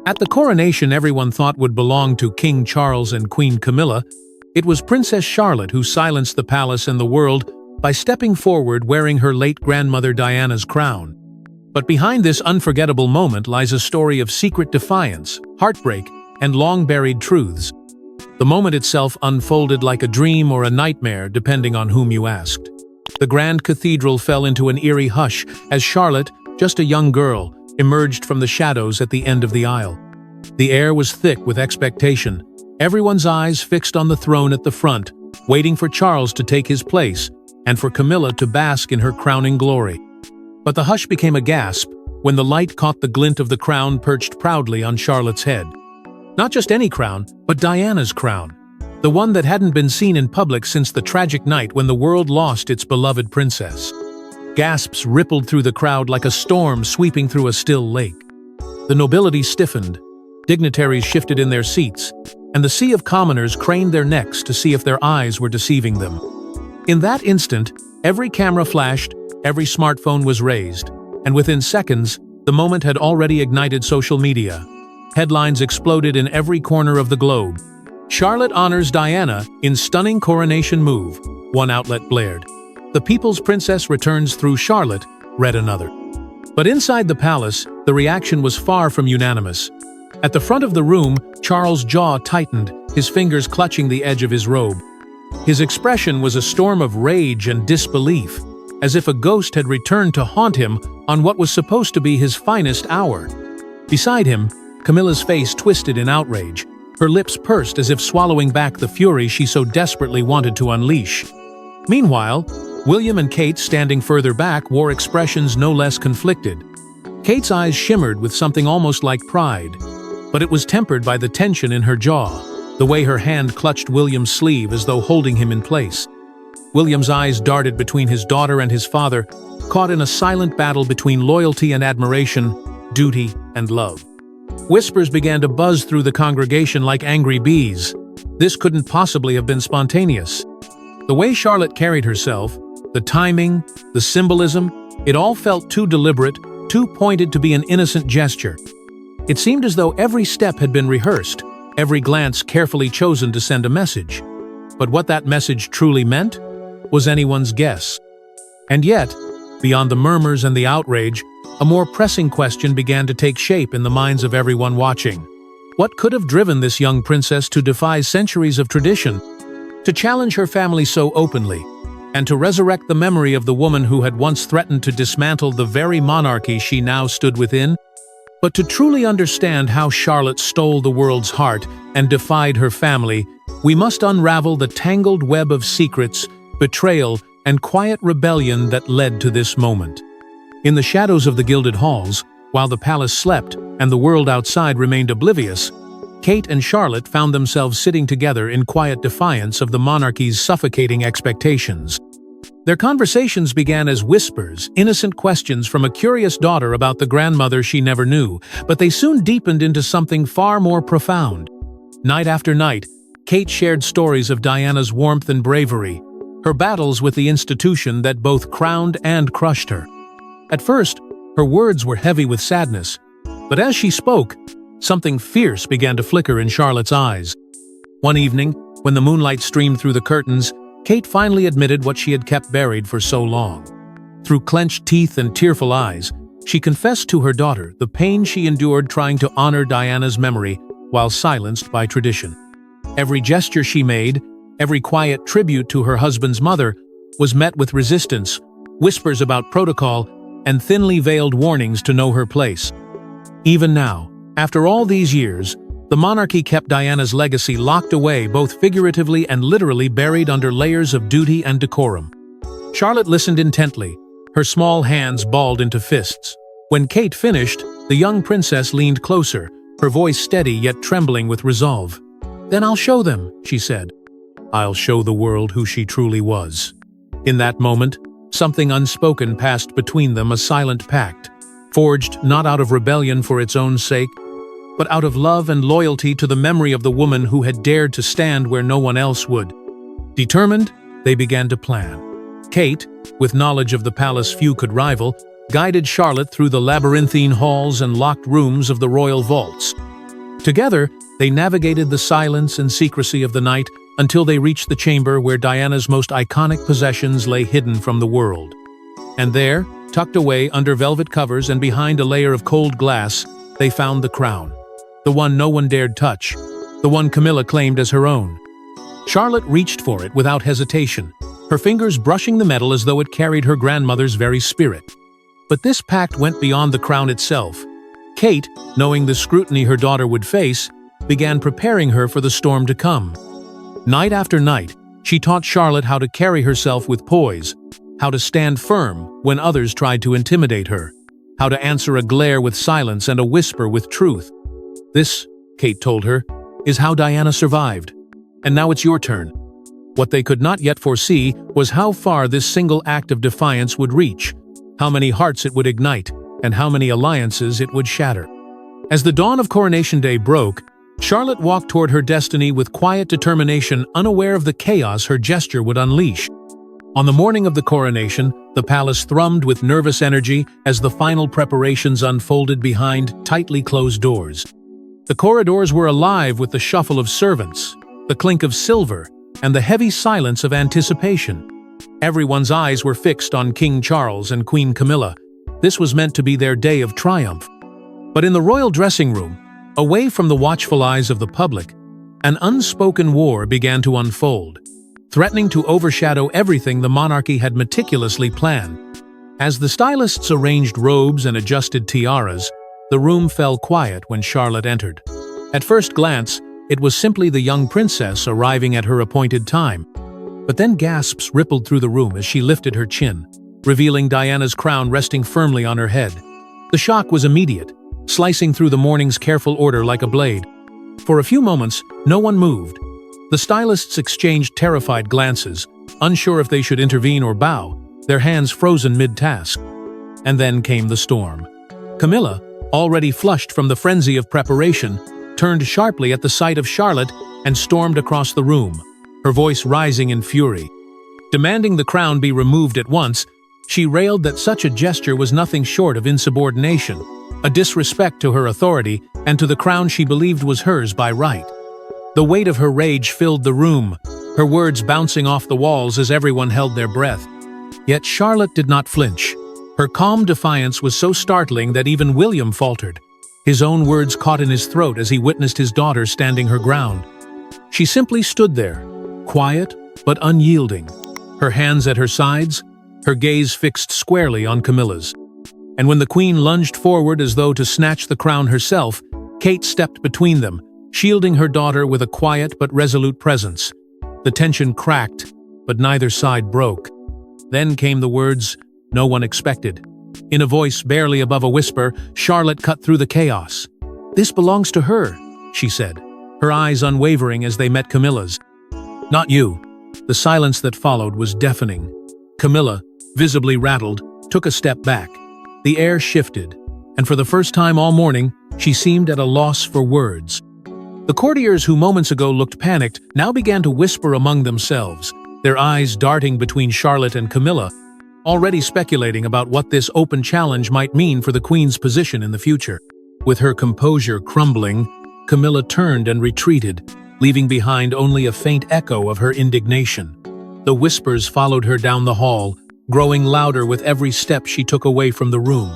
At the coronation everyone thought would belong to King Charles and Queen Camilla, it was Princess Charlotte who silenced the palace and the world by stepping forward wearing her late grandmother Diana's crown. But behind this unforgettable moment lies a story of secret defiance, heartbreak, and long-buried truths. The moment itself unfolded like a dream or a nightmare, depending on whom you asked. The grand cathedral fell into an eerie hush as Charlotte, just a young girl, emerged from the shadows at the end of the aisle. The air was thick with expectation, everyone's eyes fixed on the throne at the front, waiting for Charles to take his place and for Camilla to bask in her crowning glory. But the hush became a gasp when the light caught the glint of the crown perched proudly on Charlotte's head. Not just any crown, but Diana's crown, the one that hadn't been seen in public since the tragic night when the world lost its beloved princess. Gasps rippled through the crowd like a storm sweeping through a still lake. The nobility stiffened, dignitaries shifted in their seats, and the sea of commoners craned their necks to see if their eyes were deceiving them. In that instant, every camera flashed, every smartphone was raised, and within seconds, the moment had already ignited social media. Headlines exploded in every corner of the globe. "Charlotte honors Diana in stunning coronation move," one outlet blared. "The People's Princess returns through Charlotte," read another. But inside the palace, the reaction was far from unanimous. At the front of the room, Charles' jaw tightened, his fingers clutching the edge of his robe. His expression was a storm of rage and disbelief, as if a ghost had returned to haunt him on what was supposed to be his finest hour. Beside him, Camilla's face twisted in outrage, her lips pursed as if swallowing back the fury she so desperately wanted to unleash. Meanwhile, William and Kate, standing further back, wore expressions no less conflicted. Kate's eyes shimmered with something almost like pride, but it was tempered by the tension in her jaw, the way her hand clutched William's sleeve as though holding him in place. William's eyes darted between his daughter and his father, caught in a silent battle between loyalty and admiration, duty and love. Whispers began to buzz through the congregation like angry bees. This couldn't possibly have been spontaneous. The way Charlotte carried herself, the timing, the symbolism, it all felt too deliberate, too pointed to be an innocent gesture. It seemed as though every step had been rehearsed, every glance carefully chosen to send a message. But what that message truly meant was anyone's guess. And yet, beyond the murmurs and the outrage, a more pressing question began to take shape in the minds of everyone watching. What could have driven this young princess to defy centuries of tradition, to challenge her family so openly, and to resurrect the memory of the woman who had once threatened to dismantle the very monarchy she now stood within? But to truly understand how Charlotte stole the world's heart and defied her family, we must unravel the tangled web of secrets, betrayal, and quiet rebellion that led to this moment. In the shadows of the gilded halls, while the palace slept and the world outside remained oblivious, Kate and Charlotte found themselves sitting together in quiet defiance of the monarchy's suffocating expectations. Their conversations began as whispers, innocent questions from a curious daughter about the grandmother she never knew, but they soon deepened into something far more profound. Night after night, Kate shared stories of Diana's warmth and bravery, her battles with the institution that both crowned and crushed her. At first, her words were heavy with sadness, but as she spoke, something fierce began to flicker in Charlotte's eyes. One evening, when the moonlight streamed through the curtains, Kate finally admitted what she had kept buried for so long. Through clenched teeth and tearful eyes, she confessed to her daughter the pain she endured trying to honor Diana's memory while silenced by tradition. Every gesture she made, every quiet tribute to her husband's mother, was met with resistance, whispers about protocol, and thinly veiled warnings to know her place. Even now, after all these years, the monarchy kept Diana's legacy locked away, both figuratively and literally buried under layers of duty and decorum. Charlotte listened intently, her small hands balled into fists. When Kate finished, the young princess leaned closer, her voice steady yet trembling with resolve. "Then I'll show them," she said. "I'll show the world who she truly was." In that moment, something unspoken passed between them, a silent pact, forged not out of rebellion for its own sake, but out of love and loyalty to the memory of the woman who had dared to stand where no one else would. Determined, they began to plan. Kate, with knowledge of the palace few could rival, guided Charlotte through the labyrinthine halls and locked rooms of the royal vaults. Together, they navigated the silence and secrecy of the night until they reached the chamber where Diana's most iconic possessions lay hidden from the world. And there, tucked away under velvet covers and behind a layer of cold glass, they found the crown. The one no one dared touch, the one Camilla claimed as her own. Charlotte reached for it without hesitation, her fingers brushing the metal as though it carried her grandmother's very spirit. But this pact went beyond the crown itself. Kate, knowing the scrutiny her daughter would face, began preparing her for the storm to come. Night after night, she taught Charlotte how to carry herself with poise, how to stand firm when others tried to intimidate her, how to answer a glare with silence and a whisper with truth. This, Kate told her, is how Diana survived. And now it's your turn. What they could not yet foresee was how far this single act of defiance would reach, how many hearts it would ignite, and how many alliances it would shatter. As the dawn of Coronation Day broke, Charlotte walked toward her destiny with quiet determination, unaware of the chaos her gesture would unleash. On the morning of the coronation, the palace thrummed with nervous energy as the final preparations unfolded behind tightly closed doors. The corridors were alive with the shuffle of servants, the clink of silver, and the heavy silence of anticipation. Everyone's eyes were fixed on King Charles and Queen Camilla. This was meant to be their day of triumph. But in the royal dressing room, away from the watchful eyes of the public, an unspoken war began to unfold, threatening to overshadow everything the monarchy had meticulously planned. As the stylists arranged robes and adjusted tiaras, the room fell quiet when Charlotte entered. At first glance, it was simply the young princess arriving at her appointed time. But then gasps rippled through the room as she lifted her chin, revealing Diana's crown resting firmly on her head. The shock was immediate, slicing through the morning's careful order like a blade. For a few moments, no one moved. The stylists exchanged terrified glances, unsure if they should intervene or bow, their hands frozen mid-task. And then came the storm. Camilla, already flushed from the frenzy of preparation, turned sharply at the sight of Charlotte and stormed across the room, her voice rising in fury. Demanding the crown be removed at once, she railed that such a gesture was nothing short of insubordination, a disrespect to her authority and to the crown she believed was hers by right. The weight of her rage filled the room, her words bouncing off the walls as everyone held their breath. Yet Charlotte did not flinch. Her calm defiance was so startling that even William faltered, his own words caught in his throat as he witnessed his daughter standing her ground. She simply stood there, quiet but unyielding, her hands at her sides, her gaze fixed squarely on Camilla's. And when the queen lunged forward as though to snatch the crown herself, Kate stepped between them, shielding her daughter with a quiet but resolute presence. The tension cracked, but neither side broke. Then came the words no one expected. In a voice barely above a whisper, Charlotte cut through the chaos. "This belongs to her," she said, her eyes unwavering as they met Camilla's. "Not you." The silence that followed was deafening. Camilla, visibly rattled, took a step back. The air shifted, and for the first time all morning, she seemed at a loss for words. The courtiers who moments ago looked panicked now began to whisper among themselves, their eyes darting between Charlotte and Camilla, already speculating about what this open challenge might mean for the queen's position in the future. With her composure crumbling, Camilla turned and retreated, leaving behind only a faint echo of her indignation. The whispers followed her down the hall, growing louder with every step she took away from the room.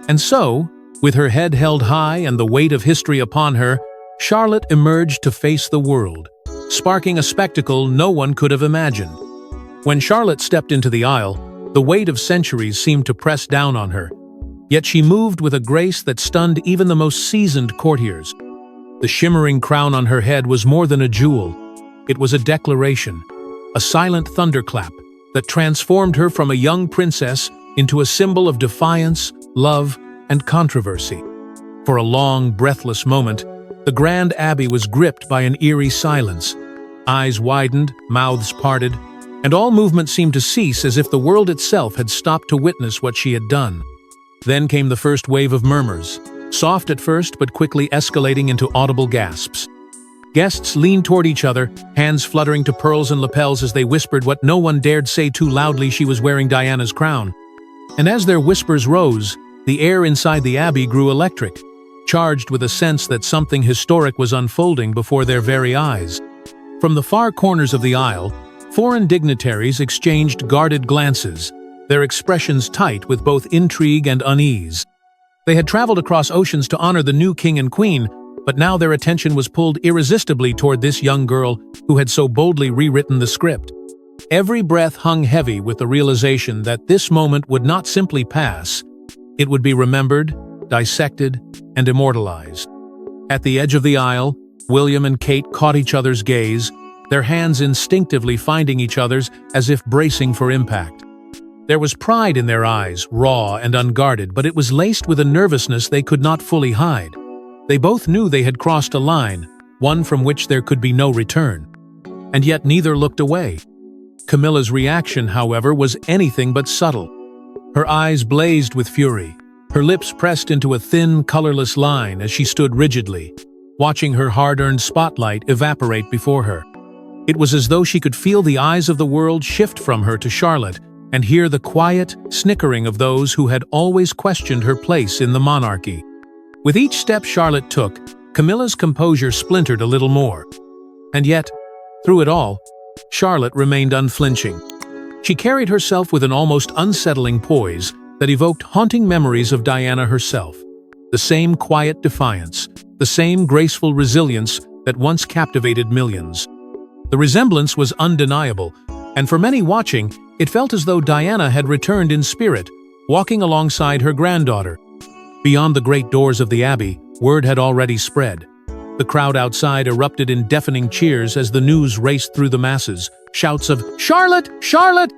And so, with her head held high and the weight of history upon her, Charlotte emerged to face the world, sparking a spectacle no one could have imagined. When Charlotte stepped into the aisle, the weight of centuries seemed to press down on her, yet she moved with a grace that stunned even the most seasoned courtiers. The shimmering crown on her head was more than a jewel. It was a declaration, a silent thunderclap that transformed her from a young princess into a symbol of defiance, love, and controversy. For a long, breathless moment, the grand abbey was gripped by an eerie silence. Eyes widened, mouths parted, and all movement seemed to cease as if the world itself had stopped to witness what she had done. Then came the first wave of murmurs, soft at first but quickly escalating into audible gasps. Guests leaned toward each other, hands fluttering to pearls and lapels as they whispered what no one dared say too loudly: she was wearing Diana's crown. And as their whispers rose, the air inside the abbey grew electric. charged with a sense that something historic was unfolding before their very eyes. From the far corners of the aisle, foreign dignitaries exchanged guarded glances, their expressions tight with both intrigue and unease. They had traveled across oceans to honor the new king and queen, but now their attention was pulled irresistibly toward this young girl who had so boldly rewritten the script. Every breath hung heavy with the realization that this moment would not simply pass, it would be remembered, dissected, and immortalized. At the edge of the aisle, William and Kate caught each other's gaze, their hands instinctively finding each other's as if bracing for impact. There was pride in their eyes, raw and unguarded, but it was laced with a nervousness they could not fully hide. They both knew they had crossed a line, one from which there could be no return. And yet neither looked away. Camilla's reaction, however, was anything but subtle. Her eyes blazed with fury, her lips pressed into a thin, colorless line as she stood rigidly, watching her hard-earned spotlight evaporate before her. It was as though she could feel the eyes of the world shift from her to Charlotte and hear the quiet snickering of those who had always questioned her place in the monarchy. With each step Charlotte took, Camilla's composure splintered a little more. And yet, through it all, Charlotte remained unflinching. She carried herself with an almost unsettling poise that evoked haunting memories of Diana herself. The same quiet defiance, the same graceful resilience that once captivated millions. The resemblance was undeniable, and for many watching, it felt as though Diana had returned in spirit, walking alongside her granddaughter. Beyond the great doors of the abbey, word had already spread. The crowd outside erupted in deafening cheers as the news raced through the masses. Shouts of "Charlotte! Charlotte!"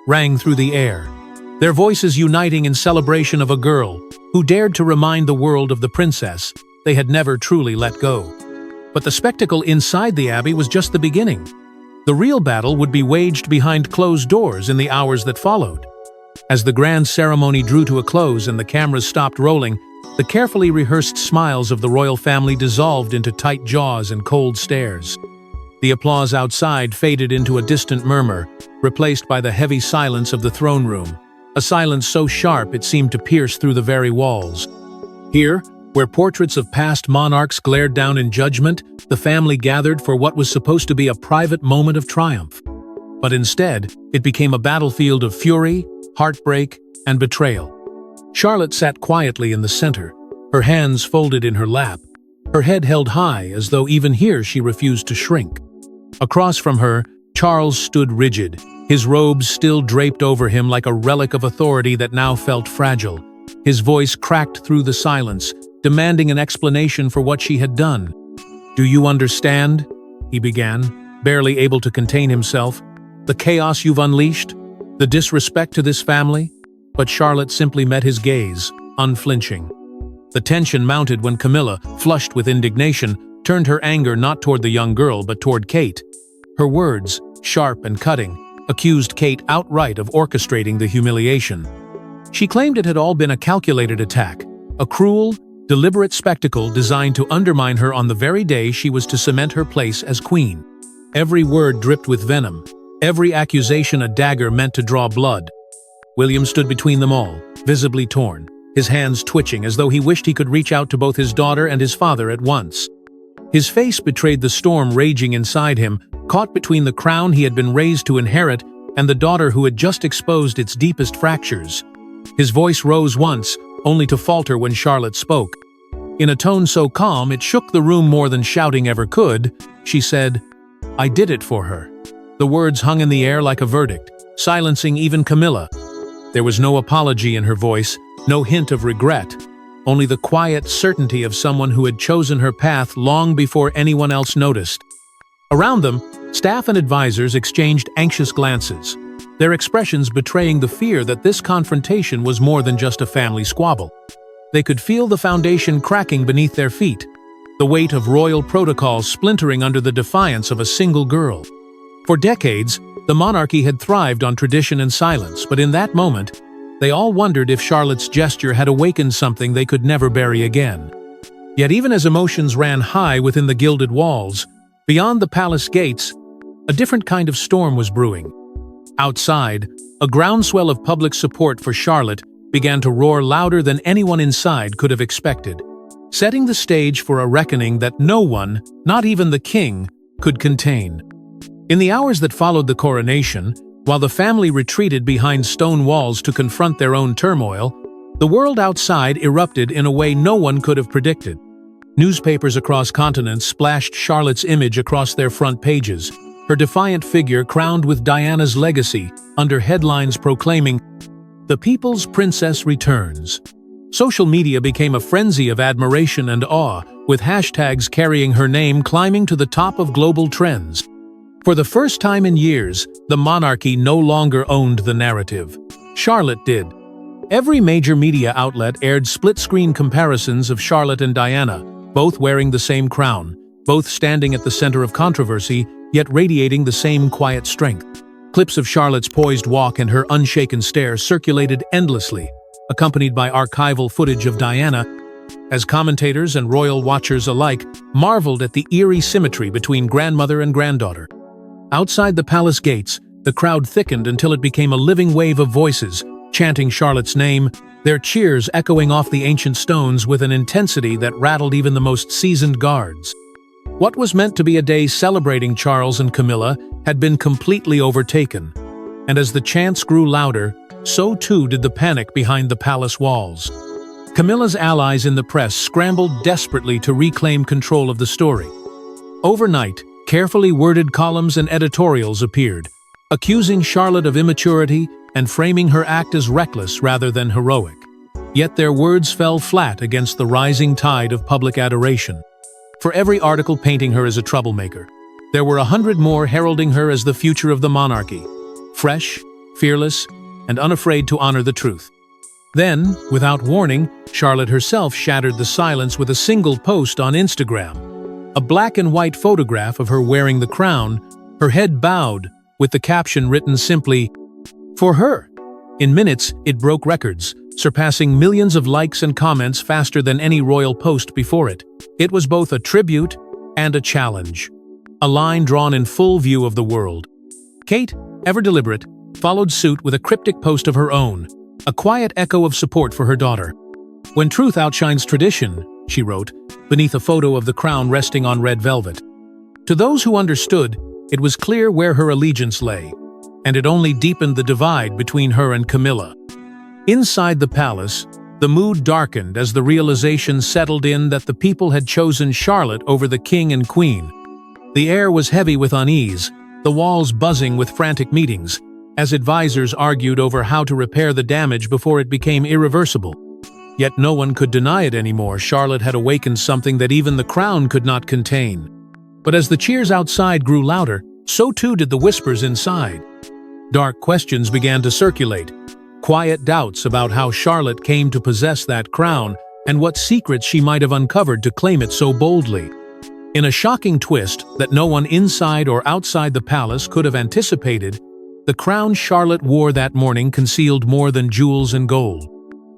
rang through the air, their voices uniting in celebration of a girl who dared to remind the world of the princess they had never truly let go. But the spectacle inside the abbey was just the beginning. The real battle would be waged behind closed doors in the hours that followed. As the grand ceremony drew to a close and the cameras stopped rolling, the carefully rehearsed smiles of the royal family dissolved into tight jaws and cold stares. The applause outside faded into a distant murmur, replaced by the heavy silence of the throne room, a silence so sharp it seemed to pierce through the very walls. Here, where portraits of past monarchs glared down in judgment, the family gathered for what was supposed to be a private moment of triumph. But instead, it became a battlefield of fury, heartbreak, and betrayal. Charlotte sat quietly in the center, her hands folded in her lap, her head held high as though even here she refused to shrink. Across from her, Charles stood rigid, his robes still draped over him like a relic of authority that now felt fragile. His voice cracked through the silence, demanding an explanation for what she had done. "Do you understand?" he began, barely able to contain himself. "The chaos you've unleashed? The disrespect to this family?" But Charlotte simply met his gaze, unflinching. The tension mounted when Camilla, flushed with indignation, turned her anger not toward the young girl but toward Kate. Her words, sharp and cutting, accused Kate outright of orchestrating the humiliation. She claimed it had all been a calculated attack, a cruel, deliberate spectacle designed to undermine her on the very day she was to cement her place as queen. Every word dripped with venom, every accusation a dagger meant to draw blood. William stood between them all, visibly torn, his hands twitching as though he wished he could reach out to both his daughter and his father at once. His face betrayed the storm raging inside him, caught between the crown he had been raised to inherit and the daughter who had just exposed its deepest fractures. His voice rose once, only to falter when Charlotte spoke. In a tone so calm it shook the room more than shouting ever could, she said, "I did it for her." The words hung in the air like a verdict, silencing even Camilla. There was no apology in her voice, no hint of regret, only the quiet certainty of someone who had chosen her path long before anyone else noticed. Around them, staff and advisors exchanged anxious glances, their expressions betraying the fear that this confrontation was more than just a family squabble. They could feel the foundation cracking beneath their feet, the weight of royal protocol splintering under the defiance of a single girl. For decades, the monarchy had thrived on tradition and silence, but in that moment, they all wondered if Charlotte's gesture had awakened something they could never bury again. Yet even as emotions ran high within the gilded walls, beyond the palace gates, a different kind of storm was brewing. Outside, a groundswell of public support for Charlotte began to roar louder than anyone inside could have expected. setting the stage for a reckoning that no one, not even the king, could contain. In the hours that followed the coronation, while the family retreated behind stone walls to confront their own turmoil, the world outside erupted in a way no one could have predicted. Newspapers across continents splashed Charlotte's image across their front pages, her defiant figure crowned with Diana's legacy, under headlines proclaiming, "The People's Princess Returns." Social media became a frenzy of admiration and awe, with hashtags carrying her name climbing to the top of global trends. For the first time in years, the monarchy no longer owned the narrative. Charlotte did. Every major media outlet aired split-screen comparisons of Charlotte and Diana, both wearing the same crown, both standing at the center of controversy, yet radiating the same quiet strength. Clips of Charlotte's poised walk and her unshaken stare circulated endlessly, accompanied by archival footage of Diana, as commentators and royal watchers alike marveled at the eerie symmetry between grandmother and granddaughter. Outside the palace gates, the crowd thickened until it became a living wave of voices, chanting Charlotte's name, their cheers echoing off the ancient stones with an intensity that rattled even the most seasoned guards. What was meant to be a day celebrating Charles and Camilla had been completely overtaken, and as the chants grew louder, so too did the panic behind the palace walls. Camilla's allies in the press scrambled desperately to reclaim control of the story. Overnight, carefully worded columns and editorials appeared, accusing Charlotte of immaturity and framing her act as reckless rather than heroic. Yet their words fell flat against the rising tide of public adoration. For every article painting her as a troublemaker, there were 100 more heralding her as the future of the monarchy, fresh, fearless, and unafraid to honor the truth. Then, without warning, Charlotte herself shattered the silence with a single post on Instagram. A black and white photograph of her wearing the crown, her head bowed, with the caption written simply, "For her." In minutes, it broke records, surpassing millions of likes and comments faster than any royal post before it. It was both a tribute and a challenge. A line drawn in full view of the world. Kate, ever deliberate, followed suit with a cryptic post of her own, a quiet echo of support for her daughter. "When truth outshines tradition," she wrote, beneath a photo of the crown resting on red velvet. To those who understood, it was clear where her allegiance lay, and it only deepened the divide between her and Camilla. Inside the palace, the mood darkened as the realization settled in that the people had chosen Charlotte over the king and queen. The air was heavy with unease, the walls buzzing with frantic meetings, as advisors argued over how to repair the damage before it became irreversible. Yet no one could deny it anymore. Charlotte had awakened something that even the crown could not contain. But as the cheers outside grew louder, so too did the whispers inside. Dark questions began to circulate, quiet doubts about how Charlotte came to possess that crown and what secrets she might have uncovered to claim it so boldly. In a shocking twist that no one inside or outside the palace could have anticipated, the crown Charlotte wore that morning concealed more than jewels and gold.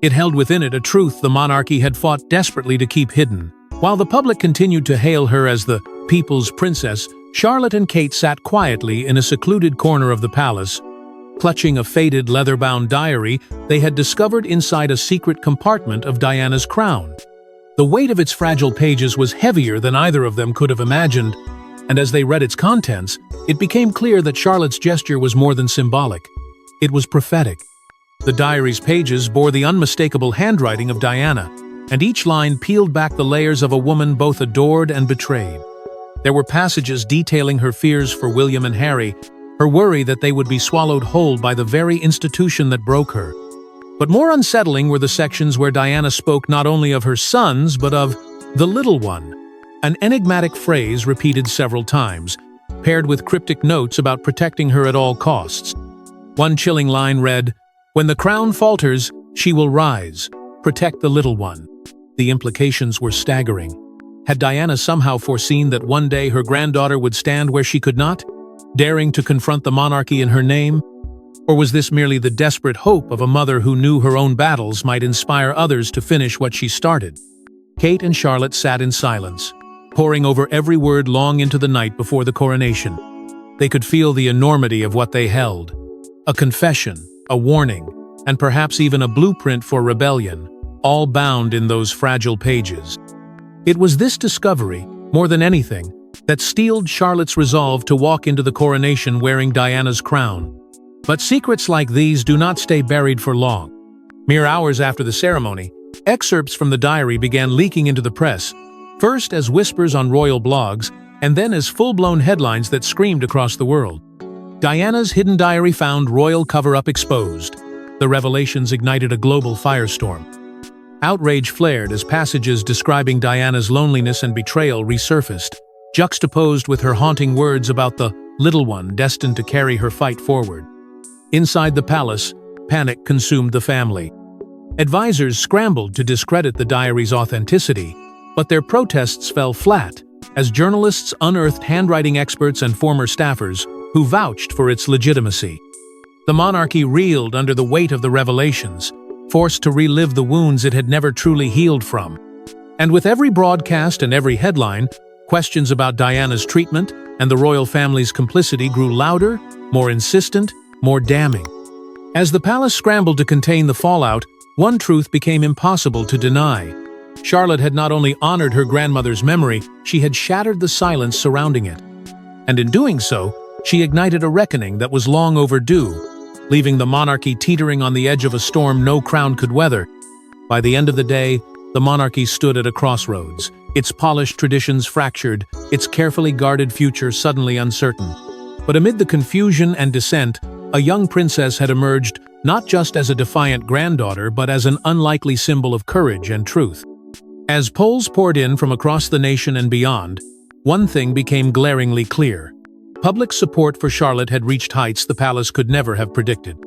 It held within it a truth the monarchy had fought desperately to keep hidden. While the public continued to hail her as the people's princess, Charlotte and Kate sat quietly in a secluded corner of the palace. Clutching a faded leather-bound diary they had discovered inside a secret compartment of Diana's crown. The weight of its fragile pages was heavier than either of them could have imagined, and as they read its contents, it became clear that Charlotte's gesture was more than symbolic. It was prophetic. The diary's pages bore the unmistakable handwriting of Diana, and each line peeled back the layers of a woman both adored and betrayed. There were passages detailing her fears for William and Harry, her worry that they would be swallowed whole by the very institution that broke her. But more unsettling were the sections where Diana spoke not only of her sons, but of the little one, an enigmatic phrase repeated several times, paired with cryptic notes about protecting her at all costs. One chilling line read, "When the crown falters, she will rise. Protect the little one." The implications were staggering. Had Diana somehow foreseen that one day her granddaughter would stand where she could not, daring to confront the monarchy in her name? Or was this merely the desperate hope of a mother who knew her own battles might inspire others to finish what she started? Kate and Charlotte sat in silence, poring over every word long into the night before the coronation. They could feel the enormity of what they held. A confession, a warning, and perhaps even a blueprint for rebellion, all bound in those fragile pages. It was this discovery, more than anything, that steeled Charlotte's resolve to walk into the coronation wearing Diana's crown. But secrets like these do not stay buried for long. Mere hours after the ceremony, excerpts from the diary began leaking into the press, first as whispers on royal blogs, and then as full-blown headlines that screamed across the world. Diana's hidden diary found royal cover-up exposed. The revelations ignited a global firestorm. Outrage flared as passages describing Diana's loneliness and betrayal resurfaced, juxtaposed with her haunting words about the little one destined to carry her fight forward. Inside the palace, panic consumed the family. Advisors scrambled to discredit the diary's authenticity, but their protests fell flat as journalists unearthed handwriting experts and former staffers who vouched for its legitimacy. The monarchy reeled under the weight of the revelations, forced to relive the wounds it had never truly healed from. And with every broadcast and every headline, questions about Diana's treatment and the royal family's complicity grew louder, more insistent, more damning. As the palace scrambled to contain the fallout, one truth became impossible to deny. Charlotte had not only honored her grandmother's memory, she had shattered the silence surrounding it. And in doing so, she ignited a reckoning that was long overdue, leaving the monarchy teetering on the edge of a storm no crown could weather. By the end of the day, the monarchy stood at a crossroads, its polished traditions fractured, its carefully guarded future suddenly uncertain. But amid the confusion and dissent, a young princess had emerged not just as a defiant granddaughter but as an unlikely symbol of courage and truth. As polls poured in from across the nation and beyond, one thing became glaringly clear. Public support for Charlotte had reached heights the palace could never have predicted.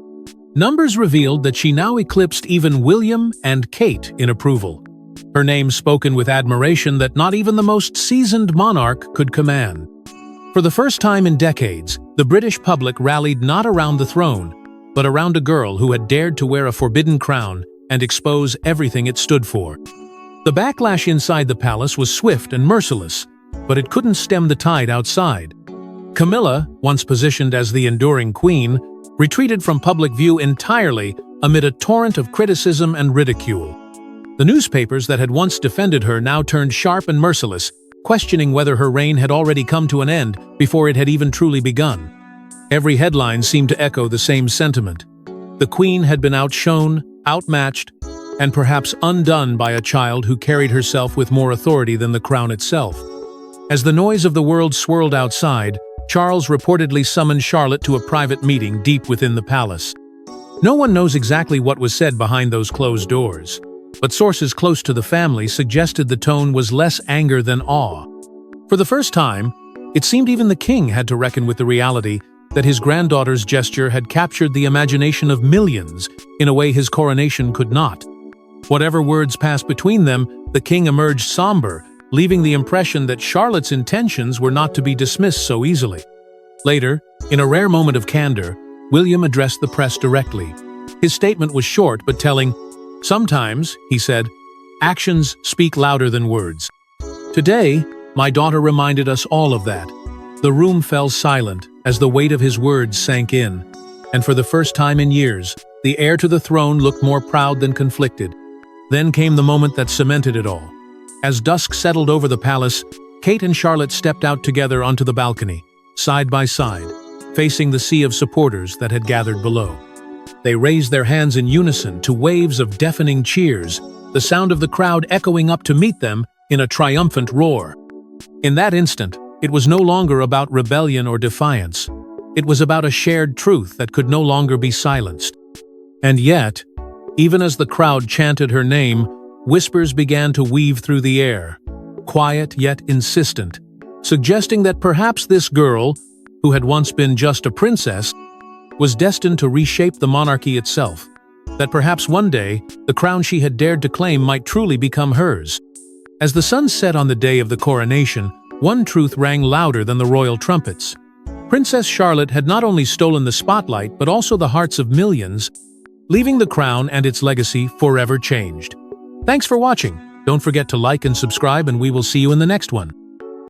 Numbers revealed that she now eclipsed even William and Kate in approval, her name spoken with admiration that not even the most seasoned monarch could command. For the first time in decades, the British public rallied not around the throne, but around a girl who had dared to wear a forbidden crown and expose everything it stood for. The backlash inside the palace was swift and merciless, but it couldn't stem the tide outside. Camilla, once positioned as the enduring queen, retreated from public view entirely amid a torrent of criticism and ridicule. The newspapers that had once defended her now turned sharp and merciless, questioning whether her reign had already come to an end before it had even truly begun. Every headline seemed to echo the same sentiment. The queen had been outshone, outmatched, and perhaps undone by a child who carried herself with more authority than the crown itself. As the noise of the world swirled outside, Charles reportedly summoned Charlotte to a private meeting deep within the palace. No one knows exactly what was said behind those closed doors, but sources close to the family suggested the tone was less anger than awe. For the first time, it seemed even the king had to reckon with the reality that his granddaughter's gesture had captured the imagination of millions in a way his coronation could not. Whatever words passed between them, the king emerged somber, leaving the impression that Charlotte's intentions were not to be dismissed so easily. Later, in a rare moment of candor, William addressed the press directly. His statement was short but telling. "Sometimes," he said, "actions speak louder than words. Today, my daughter reminded us all of that." The room fell silent as the weight of his words sank in, and for the first time in years, the heir to the throne looked more proud than conflicted. Then came the moment that cemented it all. As dusk settled over the palace, Kate and Charlotte stepped out together onto the balcony, side by side, facing the sea of supporters that had gathered below. They raised their hands in unison to waves of deafening cheers, the sound of the crowd echoing up to meet them in a triumphant roar. In that instant, it was no longer about rebellion or defiance. It was about a shared truth that could no longer be silenced. And yet, even as the crowd chanted her name, whispers began to weave through the air, quiet yet insistent, suggesting that perhaps this girl, who had once been just a princess, was destined to reshape the monarchy itself, that perhaps one day the crown she had dared to claim might truly become hers. As the sun set on the day of the coronation, one truth rang louder than the royal trumpets. Princess Charlotte had not only stolen the spotlight but also the hearts of millions, leaving the crown and its legacy forever changed. Thanks for watching. Don't forget to like and subscribe, and we will see you in the next one.